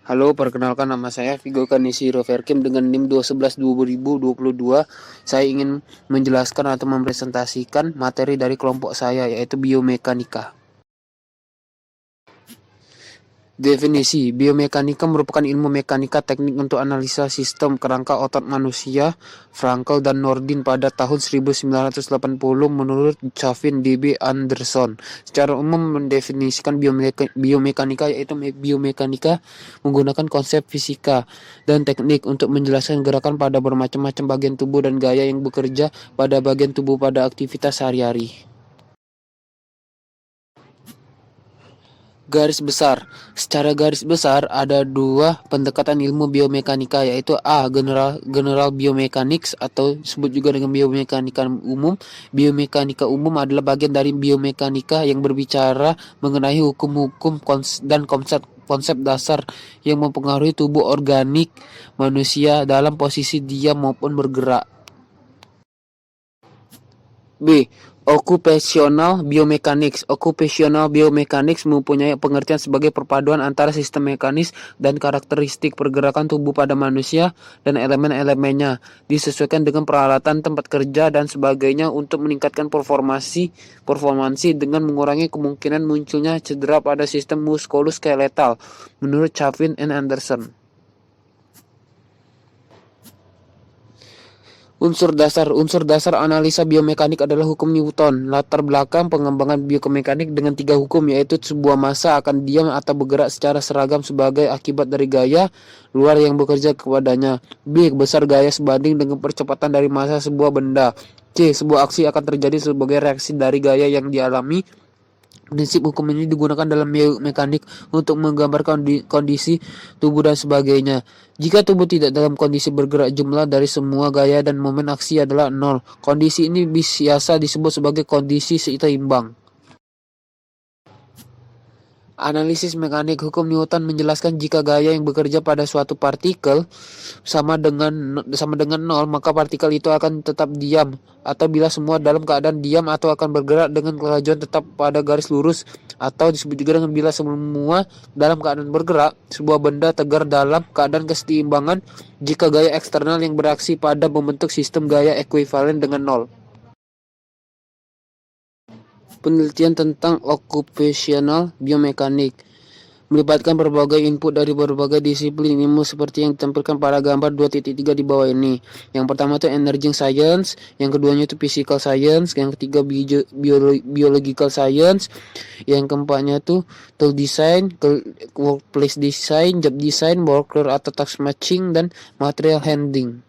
Halo, perkenalkan nama saya Vigo Kanisiro Verkim dengan NIM 211-2022. Saya ingin menjelaskan atau mempresentasikan materi dari kelompok saya, yaitu biomekanika. Definisi, biomekanika merupakan ilmu mekanika teknik untuk analisa sistem kerangka otot manusia, Frankel dan Nordin pada tahun 1980 menurut Chavin D.B. Anderson. Secara umum mendefinisikan biomekanika yaitu biomekanika menggunakan konsep fisika dan teknik untuk menjelaskan gerakan pada bermacam-macam bagian tubuh dan gaya yang bekerja pada bagian tubuh pada aktivitas sehari-hari. Garis besar. Secara garis besar ada dua pendekatan ilmu biomekanika yaitu A. General biomechanics atau disebut juga dengan biomekanika umum. Biomekanika umum adalah bagian dari biomekanika yang berbicara mengenai hukum-hukum dan konsep dasar yang mempengaruhi tubuh organik manusia dalam posisi diam maupun bergerak. B. Occupational Biomechanics. Occupational Biomechanics mempunyai pengertian sebagai perpaduan antara sistem mekanis dan karakteristik pergerakan tubuh pada manusia dan elemen-elemennya, disesuaikan dengan peralatan tempat kerja dan sebagainya untuk meningkatkan performansi dengan mengurangi kemungkinan munculnya cedera pada sistem muskuloskeletal, menurut Chavin and Anderson. Unsur dasar analisa biomekanik adalah hukum Newton. Latar belakang pengembangan biomekanik dengan tiga hukum, yaitu sebuah massa akan diam atau bergerak secara seragam sebagai akibat dari gaya luar yang bekerja kepadanya. B. Besar gaya sebanding dengan percepatan dari massa sebuah benda. C. Sebuah aksi akan terjadi sebagai reaksi dari gaya yang dialami. Prinsip hukum ini digunakan dalam biomekanik untuk menggambarkan kondisi tubuh dan sebagainya. Jika tubuh tidak dalam kondisi bergerak, jumlah dari semua gaya dan momen aksi adalah 0. Kondisi ini biasa disebut sebagai kondisi seimbang. Analisis mekanik. Hukum Newton menjelaskan jika gaya yang bekerja pada suatu partikel sama dengan 0, maka partikel itu akan tetap diam, atau bila semua dalam keadaan diam atau akan bergerak dengan kelajuan tetap pada garis lurus, atau disebut juga dengan bila semua dalam keadaan bergerak, sebuah benda tegar dalam keadaan keseimbangan jika gaya eksternal yang bereaksi pada membentuk sistem gaya ekuivalen dengan 0. Penelitian tentang occupational biomekanik melibatkan berbagai input dari berbagai disiplin ilmu seperti yang ditampilkan pada gambar 2.3 di bawah ini. Yang pertama itu energy science, yang keduanya itu physical science, yang ketiga biological science, yang keempatnya itu tool design, workplace design, job design, worker atau task matching, dan material handling.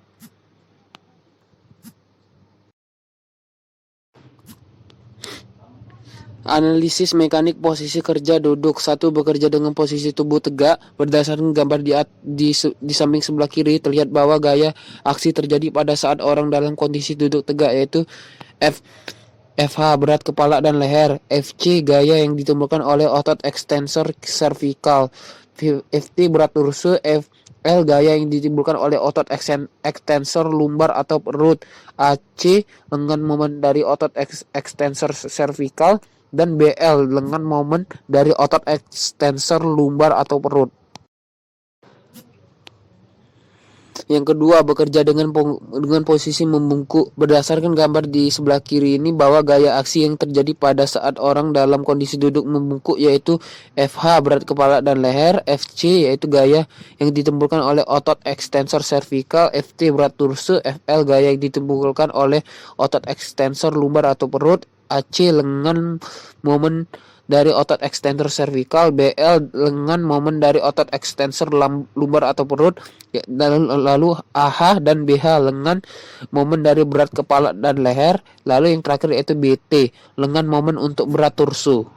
Analisis mekanik posisi kerja duduk. 1. Bekerja dengan posisi tubuh tegak. Berdasarkan gambar di samping sebelah kiri, terlihat bahwa gaya aksi terjadi pada saat orang dalam kondisi duduk tegak, yaitu FH berat kepala dan leher, FC gaya yang ditimbulkan oleh otot ekstensor cervical, FT berat torso, FL gaya yang ditimbulkan oleh otot ekstensor lumbar atau perut, AC lengan momen dari otot ekstensor cervical, dan BL lengan momen dari otot ekstensor lumbar atau perut. Yang kedua, bekerja dengan posisi membungkuk. Berdasarkan gambar di sebelah kiri ini, bahwa gaya aksi yang terjadi pada saat orang dalam kondisi duduk membungkuk yaitu FH berat kepala dan leher, FC yaitu gaya yang ditimbulkan oleh otot ekstensor cervical, FT berat torso, FL gaya yang ditimbulkan oleh otot ekstensor lumbar atau perut, AC lengan momen dari otot ekstensor cervical, BL lengan momen dari otot ekstensor lumbar atau perut, lalu AH dan BH lengan momen dari berat kepala dan leher, lalu yang terakhir yaitu BT lengan momen untuk berat torso.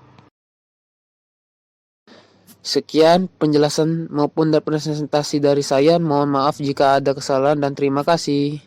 Sekian penjelasan maupun presentasi dari saya. Mohon maaf jika ada kesalahan dan terima kasih.